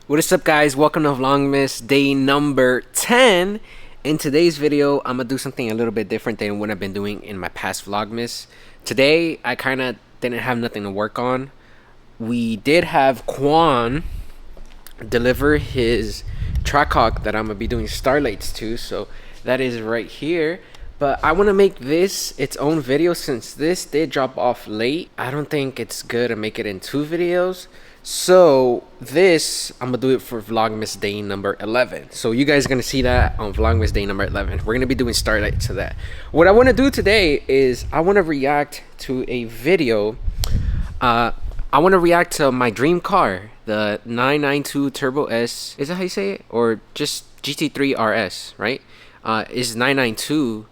What is up, guys? Welcome to Vlogmas day number 10. In today's video, I'm gonna do something a little bit different than what I've been doing in my past Vlogmas. Today, I kind of didn't have nothing to work on. We did have Quan deliver his Trackhawk that I'm gonna be doing starlights to, so that is right here. But I want to make this its own video since this did drop off late. I don't think it's good to make it in two videos. So this, I'm gonna do it for Vlogmas day number 11. So you guys are gonna see that on Vlogmas day number 11. We're gonna be doing starlight to that. What I want to do today is I want to react to a video. I want to react to my dream car, the 992 Turbo S. Is that how you say it? Or just GT3 RS, right? Is 992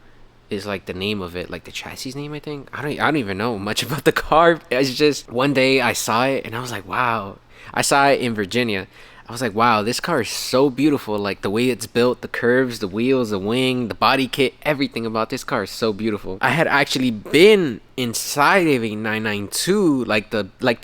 is like the name of it, like the chassis name, I think. I don't even know much about the car. It's just one day I saw it and I was like, wow. I saw it in Virginia. I was like, wow, this car is so beautiful. Like the way it's built, the curves, the wheels, the wing, the body kit, everything about this car is so beautiful. I had actually been inside of a 992, like the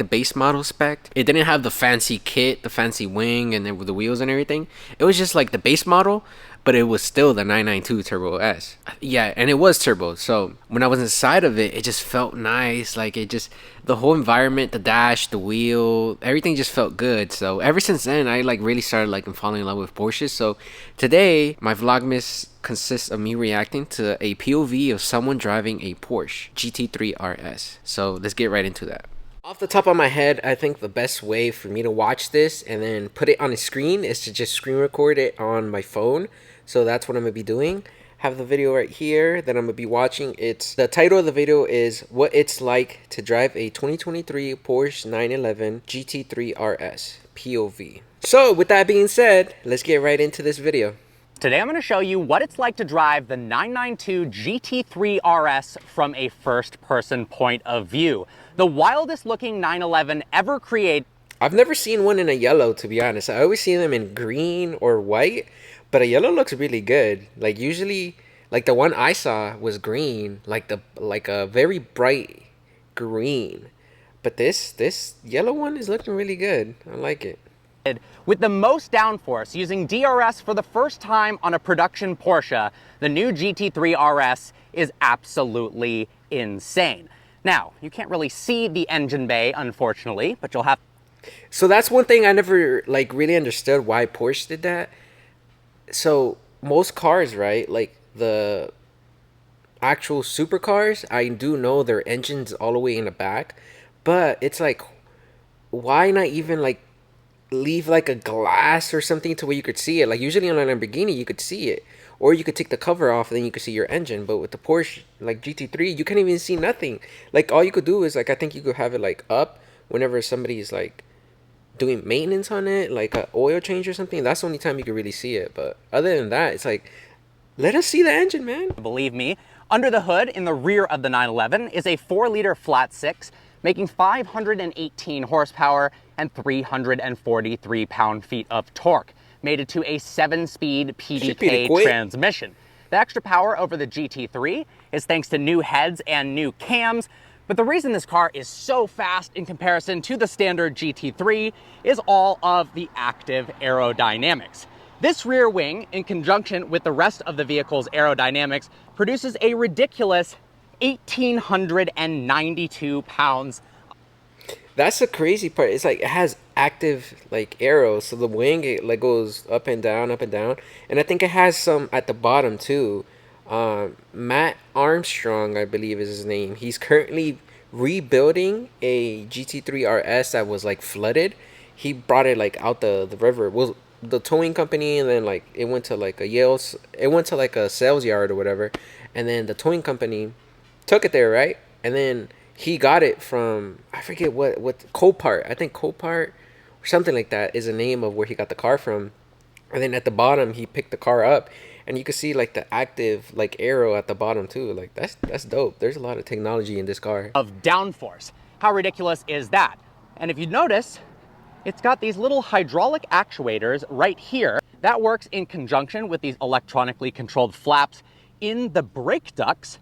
base model spec. It didn't have the fancy kit, the fancy wing, and then with the wheels and everything. It was just like the base model, but it was still the 992 Turbo S. Yeah, and it was turbo. So when I was inside of it, it just felt nice. Like it just, the whole environment, the dash, the wheel, everything just felt good. So ever since then, I like really started like falling in love with Porsches. So today, my Vlogmas consists of me reacting to a POV of someone driving a Porsche GT3 RS. So let's get right into that. Off the top of my head, I think the best way for me to watch this and then put it on a screen is to just screen record it on my phone. So that's what I'm going to be doing. Have the video right here that I'm going to be watching. The title of the video is What It's Like to Drive a 2023 Porsche 911 GT3 RS POV. So with that being said, let's get right into this video. Today I'm going to show you what it's like to drive the 992 GT3 RS from a first-person point of view. The wildest looking 911 ever created. I've never seen one in a yellow, to be honest. I always see them in green or white, but a yellow looks really good. Like usually, like the one I saw was green, like a very bright green. But this yellow one is looking really good. I like it. With the most downforce using DRS for the first time on a production Porsche, the new GT3 RS is absolutely insane. Now, you can't really see the engine bay, unfortunately, but you'll have... So that's one thing I never like really understood why Porsche did that. So most cars, right, like the actual supercars, I do know their engines all the way in the back, but it's like, why not even like leave like a glass or something to where you could see it? Like usually on a Lamborghini you could see it, or you could take the cover off and then you could see your engine. But with the Porsche like GT3, you can't even see nothing. Like all you could do is like, I think you could have it like up whenever somebody's like doing maintenance on it, like an oil change or something. That's the only time you could really see it. But other than that, it's like, let us see the engine, man. Believe me, under the hood in the rear of the 911 is a 4-liter flat six, making 518 horsepower and 343 pound-feet of torque, mated to a 7-speed PDK transmission. The extra power over the GT3 is thanks to new heads and new cams, but the reason this car is so fast in comparison to the standard GT3 is all of the active aerodynamics. This rear wing, in conjunction with the rest of the vehicle's aerodynamics, produces a ridiculous 1,892 pounds. That's the crazy part. It's like it has active like arrows, so the wing it like goes up and down, and I think it has some at the bottom too. Matt Armstrong, I believe is his name. He's currently rebuilding a GT3 RS that was like flooded. He brought it like out the river. Well, the towing company, and then like it went to like a sales yard or whatever, and then the towing company took it there, right? And then he got it from, I forget what Copart. I think Copart or something like that is the name of where he got the car from. And then at the bottom he picked the car up, and you can see like the active like arrow at the bottom too. Like that's dope. There's a lot of technology in this car. Of downforce. How ridiculous is that? And if you notice, it's got these little hydraulic actuators right here that works in conjunction with these electronically controlled flaps in the brake ducts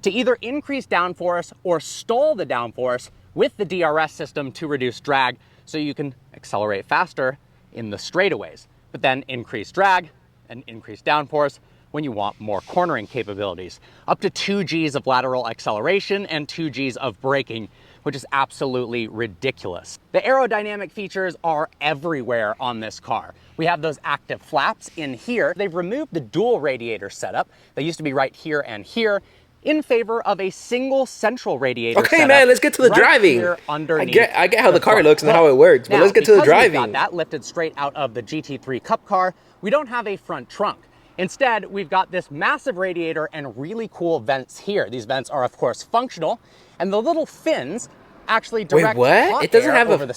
to either increase downforce or stall the downforce with the DRS system to reduce drag, so you can accelerate faster in the straightaways, but then increased drag and increased downforce when you want more cornering capabilities. Up to 2 Gs of lateral acceleration and 2 Gs of braking, which is absolutely ridiculous. The aerodynamic features are everywhere on this car. We have those active flaps in here. They've removed the dual radiator setup. They used to be right here and here, in favor of a single central radiator Okay, setup man, let's get to the right driving. here underneath I get how the car looks and hood. how it works, but Now, let's get to the because we've driving. got that lifted straight out of the GT3 Cup car, we don't have a front trunk. Instead, we've got this massive radiator and really cool vents here. These vents are, of course, functional, and the little fins actually direct hot It doesn't air have over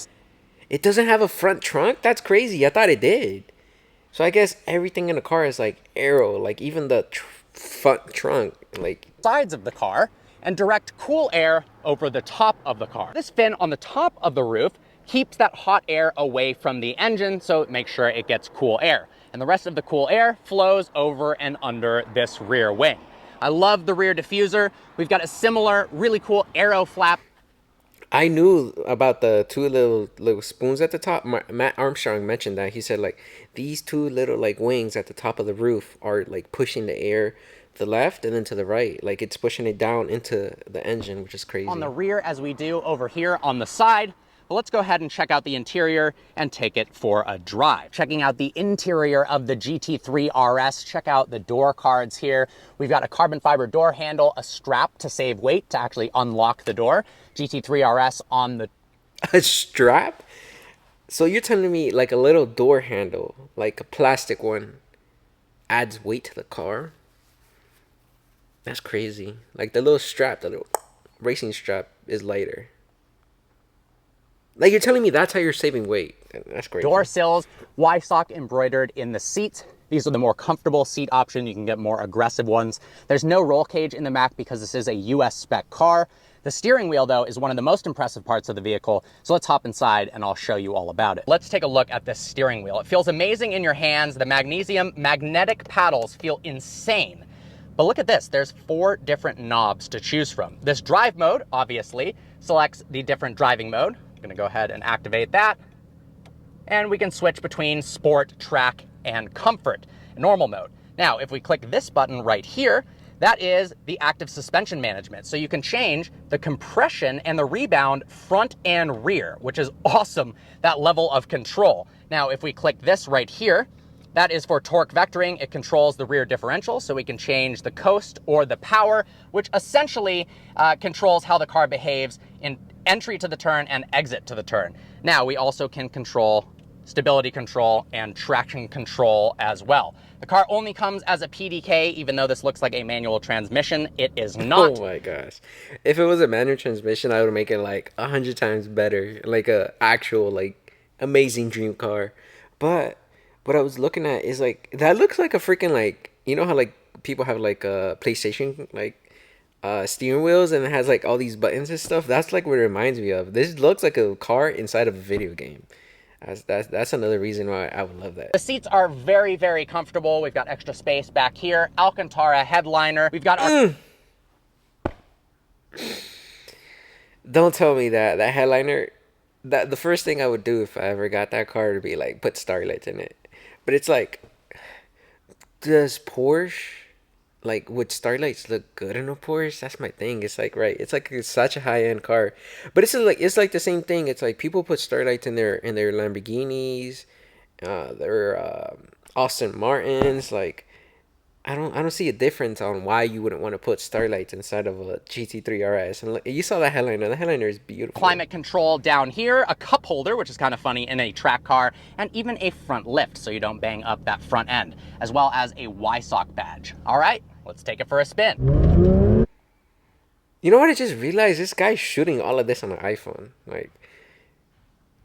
it doesn't have a front trunk? That's crazy. I thought it did. So I guess everything in the car is like aero, like even the front trunk, like sides of the car, and direct cool air over the top of the car. This fin on the top of the roof keeps that hot air away from the engine, so it makes sure it gets cool air. And the rest of the cool air flows over and under this rear wing. I love the rear diffuser. We've got a similar, really cool aero flap. I knew about the two little spoons at the top. Matt Armstrong mentioned that. He said like these two little like wings at the top of the roof are like pushing the air to the left and then to the right. Like it's pushing it down into the engine, which is crazy. On the rear as we do over here on the side. But let's go ahead and check out the interior and take it for a drive. Checking out the interior of the GT3 RS, check out the door cards here. We've got a carbon fiber door handle, a strap to save weight to actually unlock the door. GT3 RS on the... A strap? So you're telling me like a little door handle, like a plastic one, adds weight to the car? That's crazy. Like the little strap, the little racing strap is lighter. Like you're telling me that's how you're saving weight. That's crazy. Door sills, Y-sock embroidered in the seats. These are the more comfortable seat option. You can get more aggressive ones. There's no roll cage in the Mac because this is a US spec car. The steering wheel, though, is one of the most impressive parts of the vehicle. So let's hop inside and I'll show you all about it. Let's take a look at this steering wheel. It feels amazing in your hands. The magnesium magnetic paddles feel insane. But look at this, there's 4 different knobs to choose from. This drive mode, obviously, selects the different driving mode. I'm gonna go ahead and activate that. And we can switch between sport, track, and comfort, normal mode. Now, if we click this button right here, that is the active suspension management. So you can change the compression and the rebound front and rear, which is awesome, that level of control. Now, if we click this right here, that is for torque vectoring. It controls the rear differential, so we can change the coast or the power, which essentially controls how the car behaves in entry to the turn and exit to the turn. Now, we also can control stability control and traction control as well. The car only comes as a PDK, even though this looks like a manual transmission. It is not. Oh my gosh. If it was a manual transmission, I would make it like 100 times better. Like a actual like amazing dream car. But what I was looking at is like that looks like a freaking like, you know how like people have like a PlayStation like steering wheels and it has like all these buttons and stuff. That's like what it reminds me of. This looks like a car inside of a video game. That's another reason why I would love that. The seats are very, very comfortable. We've got extra space back here. Alcantara headliner. We've got our... Don't tell me that headliner. That the first thing I would do if I ever got that car would be like put starlights in it. But it's like, does Porsche like would starlights look good in a Porsche? That's my thing. It's like it's such a high end car, but it's like the same thing. It's like people put starlights in their Lamborghinis, their Aston Martins. Like I don't see a difference on why you wouldn't want to put starlights inside of a GT3 RS. And you saw that headliner. The headliner is beautiful. Climate control down here, a cup holder, which is kind of funny in a track car, and even a front lift so you don't bang up that front end, as well as a Y-sock badge. All right, let's take it for a spin. You know what I just realized? This guy's shooting all of this on an iPhone. Like,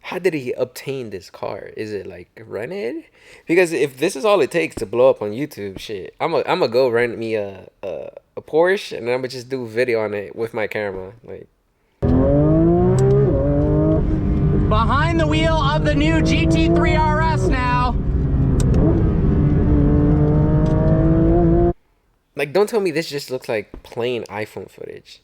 how did he obtain this car? Is it like rented? Because if this is all it takes to blow up on YouTube, shit, I'm gonna go rent me a Porsche and I'm gonna just do a video on it with my camera. Like, behind the wheel of the new GT3 RS now. Like, don't tell me this just looks like plain iPhone footage.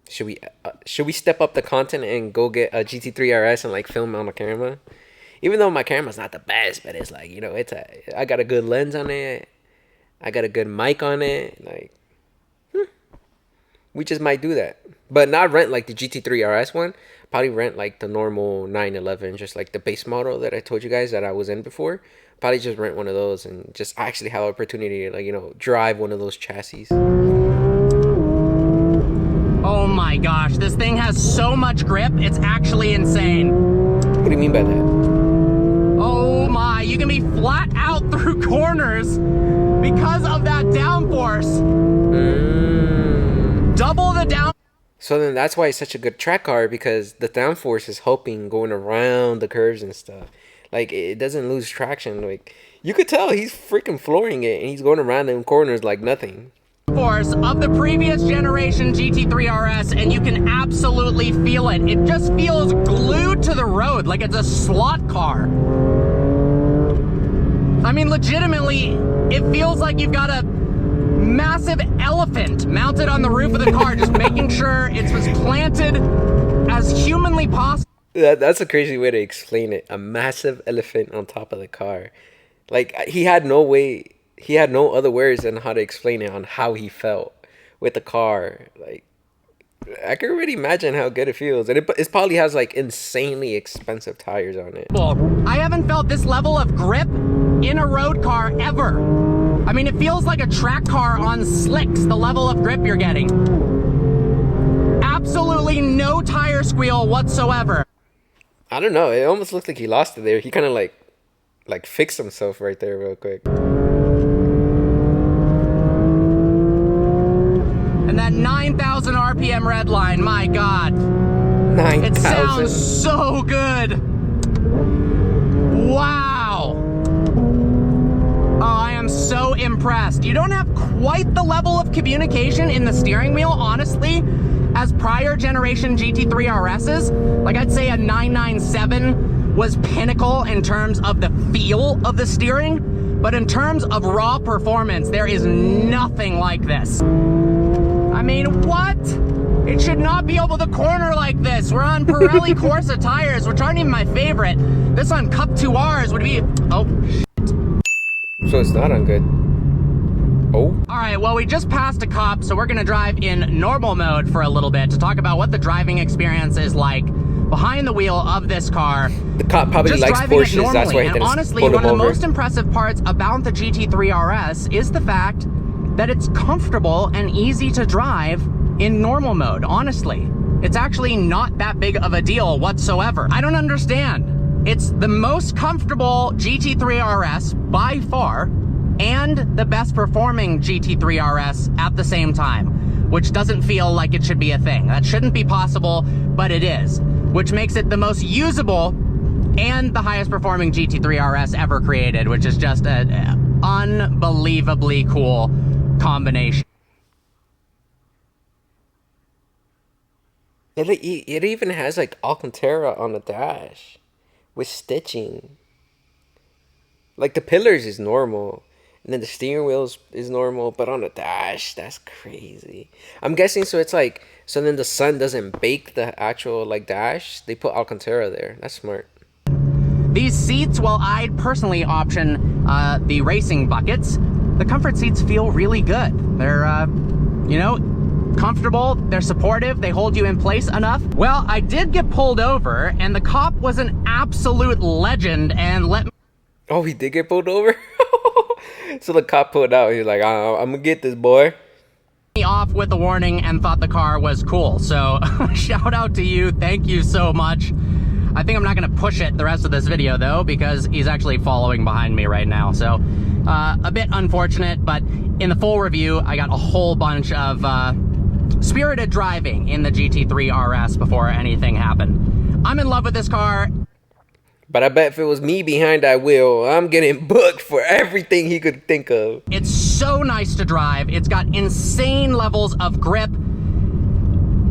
Should we step up the content and go get a GT3 RS and like film on the camera? Even though my camera's not the best, but it's like, you know, I got a good lens on it. I got a good mic on it. Like, we just might do that. But not rent like the GT3 RS one. Probably rent like the normal 911, just like the base model that I told you guys that I was in before. Probably just rent one of those and just actually have opportunity to, like, you know, drive one of those chassis. Oh my gosh, this thing has so much grip, it's actually insane. What do you mean by that? Oh my, you can be flat out through corners because of that downforce. Double the down. So then that's why it's such a good track car, because the downforce is helping going around the curves and stuff. Like, it doesn't lose traction. Like, you could tell he's freaking flooring it and he's going around them corners like nothing. Force of the previous generation GT3 RS, and you can absolutely feel it. It just feels glued to the road like it's a slot car. I mean, legitimately, it feels like you've got a massive elephant mounted on the roof of the car, just making sure it's as planted as humanly possible. That's a crazy way to explain it. A massive elephant on top of the car. Like, he had no other words than how to explain it on how he felt with the car. Like, I can already imagine how good it feels. And it probably has like insanely expensive tires on it. I haven't felt this level of grip in a road car ever. I mean, it feels like a track car on slicks, the level of grip you're getting. Absolutely no tire squeal whatsoever. I don't know. It almost looked like he lost it there. He kind of like fixed himself right there real quick. And that 9,000 RPM red line, my God. 9,000. It sounds so good. Wow. Oh, I am so impressed. You don't have quite the level of communication in the steering wheel, honestly, as prior generation GT3 RSs. Like, I'd say a 997 was pinnacle in terms of the feel of the steering, but in terms of raw performance, there is nothing like this. I mean, what? It should not be able to corner like this. We're on Pirelli Corsa tires, which aren't even my favorite. This on Cup 2Rs would be, oh, shit. So it's not on good. Oh. All right, well, we just passed a cop, so we're gonna drive in normal mode for a little bit to talk about what the driving experience is like behind the wheel of this car. The cop probably just likes Porsches, that's why he didn't honestly, pull one him of the over. most impressive parts about the GT3 RS is the fact that it's comfortable and easy to drive in normal mode, honestly. It's actually not that big of a deal whatsoever. I don't understand. It's the most comfortable GT3 RS by far, and the best performing GT3 RS at the same time, which doesn't feel like it should be a thing. That shouldn't be possible, but it is, which makes it the most usable and the highest performing GT3 RS ever created, which is just an unbelievably cool combination. It even has like Alcantara on the dash with stitching. Like, the pillars is normal, and then the steering wheel is normal, but on the dash, that's crazy. I'm guessing, so it's like, so then the sun doesn't bake the actual like dash. They put Alcantara there. That's smart. These seats, well, I'd personally option the racing buckets. The comfort seats feel really good. They're, you know, comfortable, they're supportive, they hold you in place enough. Well, I did get pulled over, and the cop was an absolute legend and let me... Oh, he did get pulled over? So the cop pulled out. He's like, I'm gonna get this boy. Off with a warning and thought the car was cool. So shout out to you. Thank you so much. I think I'm not going to push it the rest of this video though, because he's actually following behind me right now. So a bit unfortunate, but in the full review, I got a whole bunch of spirited driving in the GT3 RS before anything happened. I'm in love with this car. But I bet if it was me behind that wheel, I'm getting booked for everything he could think of. It's so nice to drive. It's got insane levels of grip.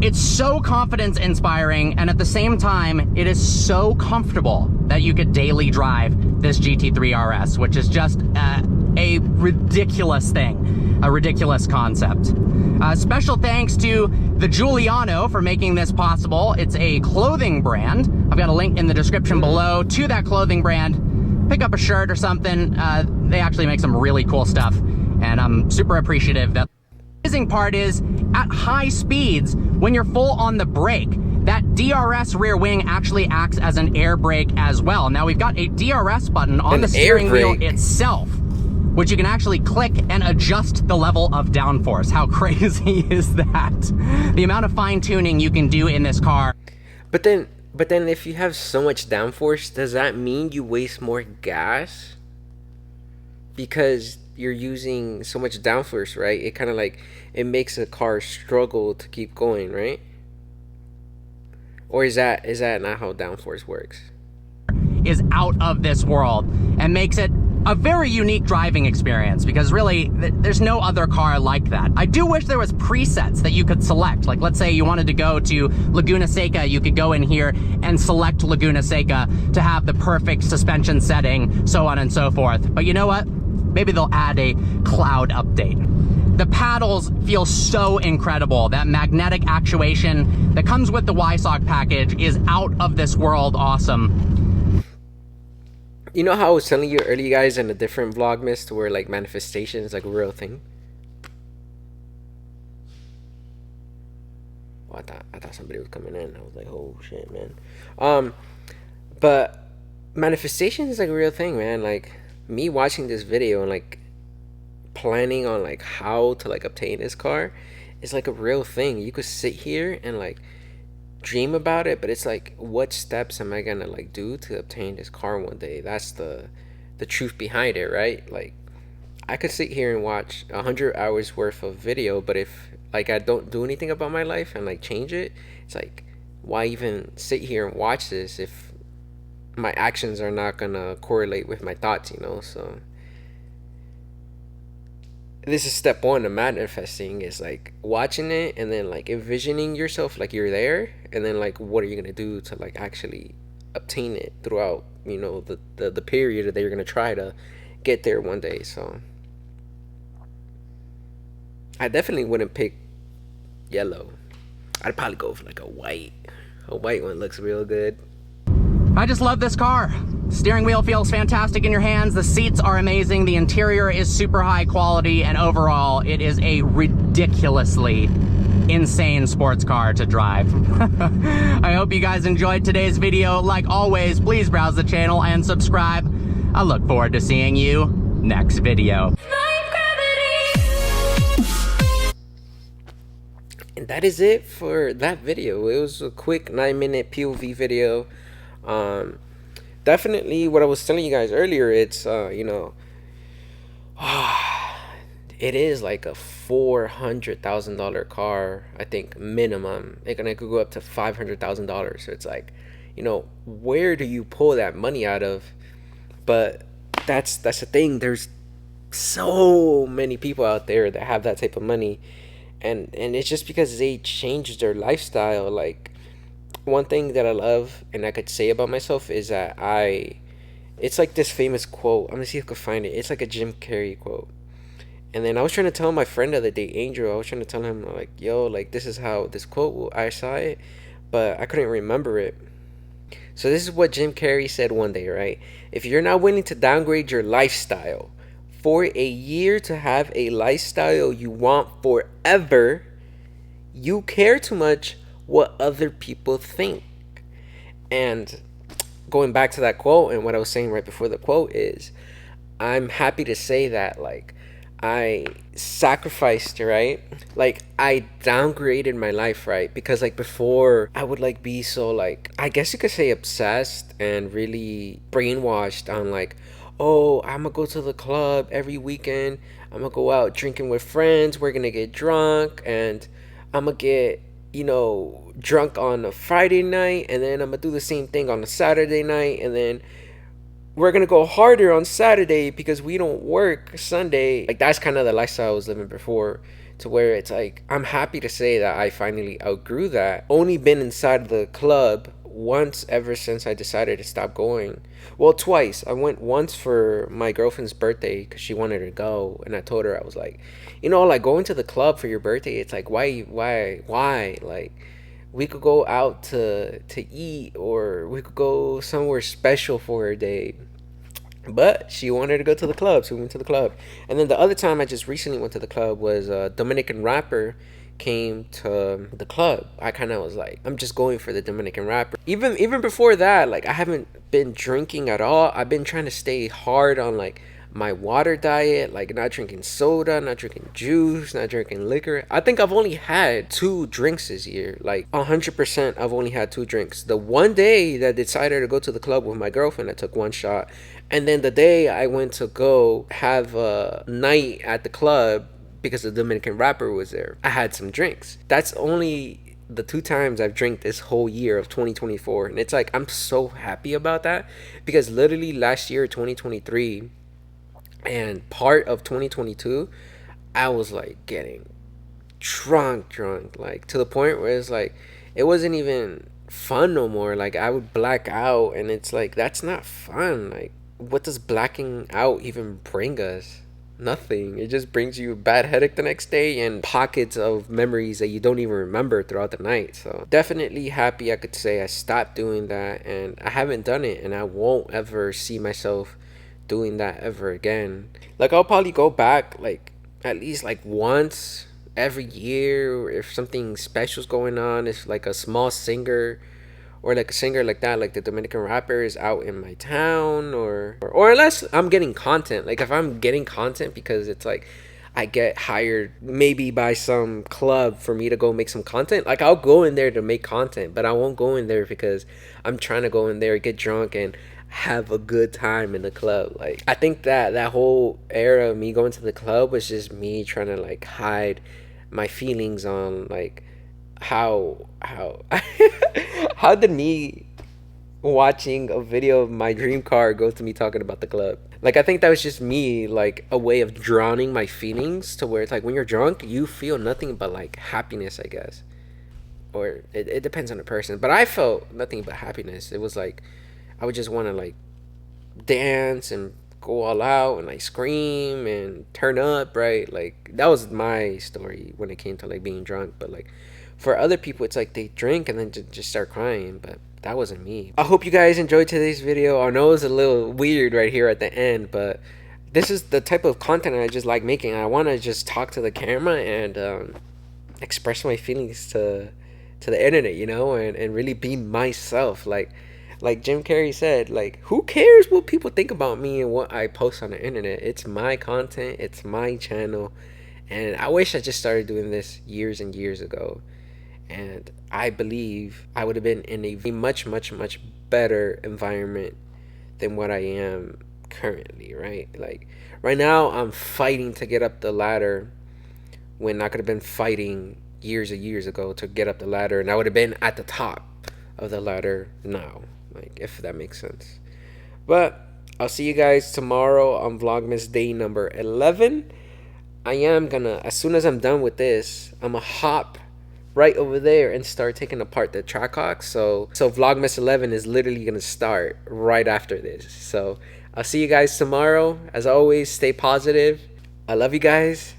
It's so confidence inspiring, and at the same time, it is so comfortable that you could daily drive this GT3 RS, which is just a ridiculous thing. a ridiculous concept. Special thanks to the Giuliano for making this possible. It's a clothing brand. I've got a link in the description below to that clothing brand. Pick up a shirt or something. They actually make some really cool stuff, and I'm super appreciative. The amazing part is, at high speeds, when you're full on the brake, that DRS rear wing actually acts as an air brake as well. Now we've got a DRS button on the steering wheel itself, which you can actually click and adjust the level of downforce. How crazy is that? The amount of fine tuning you can do in this car. But then if you have so much downforce, does that mean you waste more gas? Because you're using so much downforce, right? It kind of like, it makes a car struggle to keep going, right? Or is that not how downforce works? Is out of this world and makes it a very unique driving experience, because really there's no other car like that. I do wish there was presets that you could select. Like, let's say you wanted to go to Laguna Seca, you could go in here and select Laguna Seca to have the perfect suspension setting, so on and so forth. But you know what? Maybe they'll add a cloud update. The paddles feel so incredible. That magnetic actuation that comes with the YSOC package is out of this world awesome. You know how I was telling you earlier, guys, in a different Vlogmas, to where like manifestation is like a real thing? Oh, I thought somebody was coming in. I was like, oh shit, man. But manifestation is like a real thing, man. Like, me watching this video and like planning on like how to like obtain this car is like a real thing. You could sit here and like dream about it, but it's like, what steps am I gonna like do to obtain this car one day? That's the truth behind it, right? Like, I could sit here and watch 100 hours worth of video, but if like I don't do anything about my life and like change it, it's like, why even sit here and watch this if my actions are not gonna correlate with my thoughts, you know? So this is step one of manifesting, is like watching it and then like envisioning yourself like you're there, and then like what are you gonna do to like actually obtain it throughout, you know, the period that you're gonna try to get there one day. So I definitely wouldn't pick yellow. I'd probably go for like a white one. Looks real good. I just love this car. Steering wheel feels fantastic in your hands. The seats are amazing. The interior is super high quality, and overall, it is a ridiculously insane sports car to drive. I hope you guys enjoyed today's video. Like always, please browse the channel and subscribe. I look forward to seeing you next video. And that is it for that video. It was a quick 9-minute POV video. Definitely what I was telling you guys earlier, it's you know, it is like a $400,000 car, I think, minimum. It could go up to $500,000. So it's like, you know, where do you pull that money out of? But that's the thing. There's so many people out there that have that type of money, and it's just because they changed their lifestyle. Like, one thing that I love and I could say about myself is that it's like this famous quote. I'm gonna see if I can find it. It's like a Jim Carrey quote. And then I was trying to tell my friend the other day, Angel, I was trying to tell him like, yo, like, this is how this quote, I saw it, but I couldn't remember it. So this is what Jim Carrey said one day, right? If you're not willing to downgrade your lifestyle for a year to have a lifestyle you want forever, you care too much what other people think. And going back to that quote, and what I was saying right before the quote is, I'm happy to say that like I sacrificed, right? Like, I downgraded my life, right? Because like before, I would like be so like, I guess you could say, obsessed and really brainwashed on like, oh, I'm gonna go to the club every weekend, I'm gonna go out drinking with friends, we're gonna get drunk, and I'm gonna get, you know, drunk on a Friday night, and then I'm gonna do the same thing on a Saturday night, and then we're gonna go harder on Saturday because we don't work Sunday. Like, that's kind of the lifestyle I was living before, to where it's like, I'm happy to say that I finally outgrew that. Only been inside the club once ever since I decided to stop going. Well, twice. I went once for my girlfriend's birthday because she wanted to go, and I told her, I was like, you know, like going to the club for your birthday. It's like, why? Like, we could go out to eat, or we could go somewhere special for her day. But she wanted to go to the club, so we went to the club. And then the other time I just recently went to the club was a Dominican rapper came to the club. I kind of was like, I'm just going for the Dominican rapper. Even before that, like I haven't been drinking at all. I've been trying to stay hard on like my water diet, like not drinking soda, not drinking juice, not drinking liquor. I think I've only had 2 drinks this year. Like 100% I've only had 2 drinks. The one day that I decided to go to the club with my girlfriend, I took 1 shot. And then the day I went to go have a night at the club because the Dominican rapper was there, I had some drinks. That's only the 2 times I've drank this whole year of 2024. And it's like, I'm so happy about that because literally last year, 2023, and part of 2022, I was like getting drunk, like to the point where it's like, it wasn't even fun no more. Like I would black out, and it's like, that's not fun. Like, what does blacking out even bring us? Nothing. It just brings you a bad headache the next day and pockets of memories that you don't even remember throughout the night. So definitely happy I could say I stopped doing that, and I haven't done it, and I won't ever see myself doing that ever again. Like I'll probably go back like at least like once every year, or if something special's going on, if like a small singer or like a singer like that, like the Dominican rapper is out in my town, or unless I'm getting content. Like if I'm getting content because it's like I get hired maybe by some club for me to go make some content, like I'll go in there to make content, but I won't go in there because I'm trying to go in there, get drunk, and have a good time in the club. Like I think that whole era of me going to the club was just me trying to like hide my feelings on like how how did me watching a video of my dream car go to me talking about the club. Like I think that was just me, like a way of drowning my feelings, to where it's like when you're drunk you feel nothing but like happiness, I guess. Or it depends on the person, but I felt nothing but happiness. It was like I would just want to like dance and go all out and like scream and turn up, right? Like that was my story when it came to like being drunk. But like for other people, it's like they drink and then just start crying. But that wasn't me. I hope you guys enjoyed today's video. I know it's a little weird right here at the end, but this is the type of content I just like making. I want to just talk to the camera and express my feelings to the internet, you know, and really be myself. Like Jim Carrey said, like, who cares what people think about me and what I post on the internet? It's my content, it's my channel, and I wish I just started doing this years and years ago. And I believe I would have been in a much, much, much better environment than what I am currently, right? Like, right now, I'm fighting to get up the ladder when I could have been fighting years and years ago to get up the ladder, and I would have been at the top of the ladder now, like, if that makes sense. But I'll see you guys tomorrow on Vlogmas day number 11. I am gonna, as soon as I'm done with this, I'm gonna hop right over there and start taking apart the Trackhawk. So Vlogmas 11 is literally gonna start right after this. So I'll see you guys tomorrow. As always, stay positive. I love you guys,